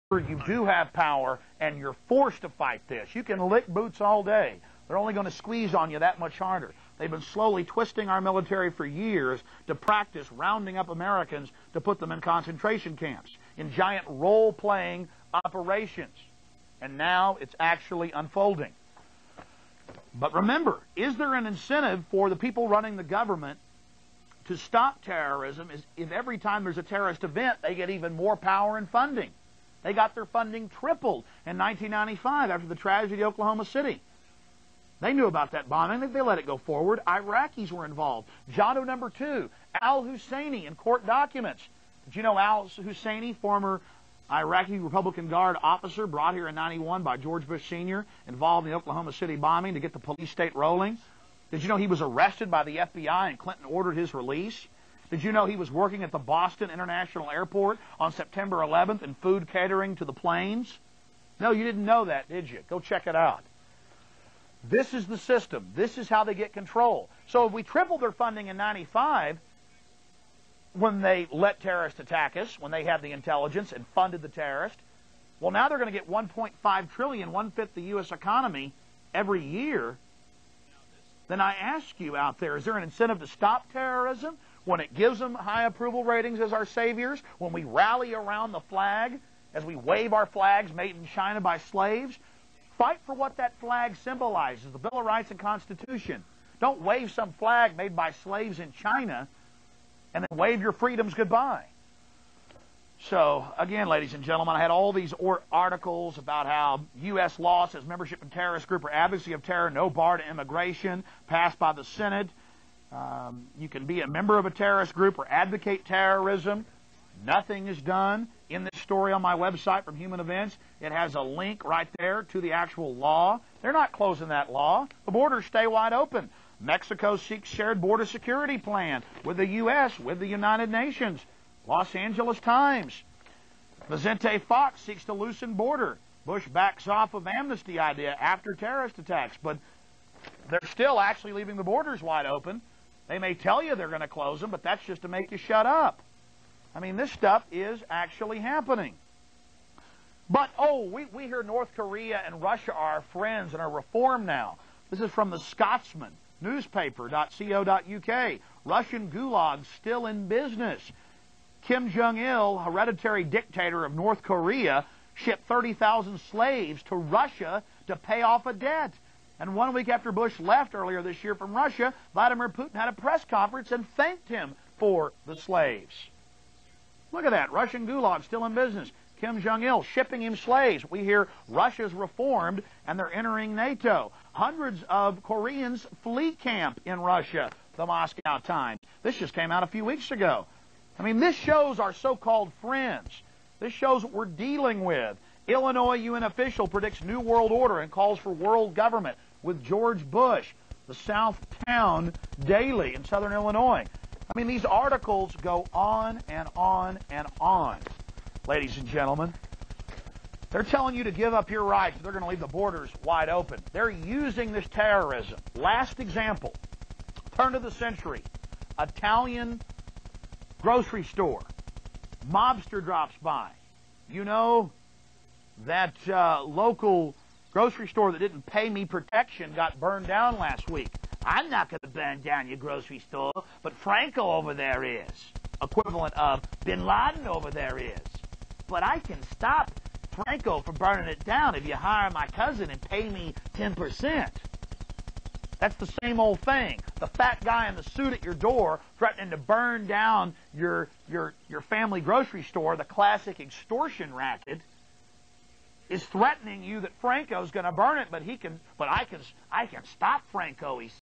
You do have power, and you're forced to fight this. You can lick boots all day. They're only going to squeeze on you that much harder. They've been slowly twisting our military for years to practice rounding up Americans to put them in concentration camps, in giant role-playing operations. And now it's actually unfolding. But remember, is there an incentive for the people running the government to stop terrorism? Is if every time there's a terrorist event, they get even more power and funding? They got their funding tripled in 1995 after the tragedy of Oklahoma City. They knew about that bombing. They let it go forward. Iraqis were involved. Jado number 2, al-Husseini in court documents. Did you know al-Husseini, former Iraqi Republican Guard officer brought here in '91 by George Bush Sr., involved in the Oklahoma City bombing to get the police state rolling? Did you know he was arrested by the FBI and Clinton ordered his release? Did you know he was working at the Boston International Airport on September 11th in food catering to the planes? No, you didn't know that, did you? Go check it out. This is the system. This is how they get control. So if we tripled their funding in '95, when they let terrorists attack us, when they had the intelligence and funded the terrorist, well, now they're going to get $1.5 trillion, one-fifth the U.S. economy every year. Then I ask you out there, is there an incentive to stop terrorism when it gives them high approval ratings as our saviors, when we rally around the flag, as we wave our flags made in China by slaves? Fight for what that flag symbolizes, the Bill of Rights and Constitution. Don't wave some flag made by slaves in China and then wave your freedoms goodbye. So, again, ladies and gentlemen, I had all these articles about how U.S. law says membership in terrorist group or advocacy of terror, no bar to immigration, passed by the Senate. You can be a member of a terrorist group or advocate terrorism. Nothing is done. In this story on my website from Human Events, it has a link right there to the actual law. They're not closing that law. The borders stay wide open. Mexico seeks shared border security plan with the U.S., with the United Nations. Los Angeles Times. Vicente Fox seeks to loosen border. Bush backs off of amnesty idea after terrorist attacks. But they're still actually leaving the borders wide open. They may tell you they're going to close them, but that's just to make you shut up. I mean, this stuff is actually happening. But, we hear North Korea and Russia are friends and are reformed now. This is from the Scotsman, newspaper.co.uk. Russian gulags still in business. Kim Jong-il, hereditary dictator of North Korea, shipped 30,000 slaves to Russia to pay off a debt. And 1 week after Bush left earlier this year from Russia, Vladimir Putin had a press conference and thanked him for the slaves. Look at that. Russian gulag still in business. Kim Jong-il shipping him slaves. We hear Russia's reformed and they're entering NATO. Hundreds of Koreans flee camp in Russia, the Moscow Times. This just came out a few weeks ago. I mean, this shows our so-called friends. This shows what we're dealing with. Illinois UN official predicts new world order and calls for world government with George Bush. The South Town Daily in southern Illinois. I mean, these articles go on and on and on, ladies and gentlemen. They're telling you to give up your rights. They're going to leave the borders wide open. They're using this terrorism. Last example, turn of the century, Italian grocery store. Mobster drops by. You know, that local grocery store that didn't pay me protection got burned down last week. I'm not going to burn down your grocery store, but Franco over there is. Equivalent of Bin Laden over there is. But I can stop Franco from burning it down if you hire my cousin and pay me 10%. That's the same old thing. The fat guy in the suit at your door threatening to burn down your family grocery store, the classic extortion racket, is threatening you that Franco's going to burn it, but I can stop Franco, he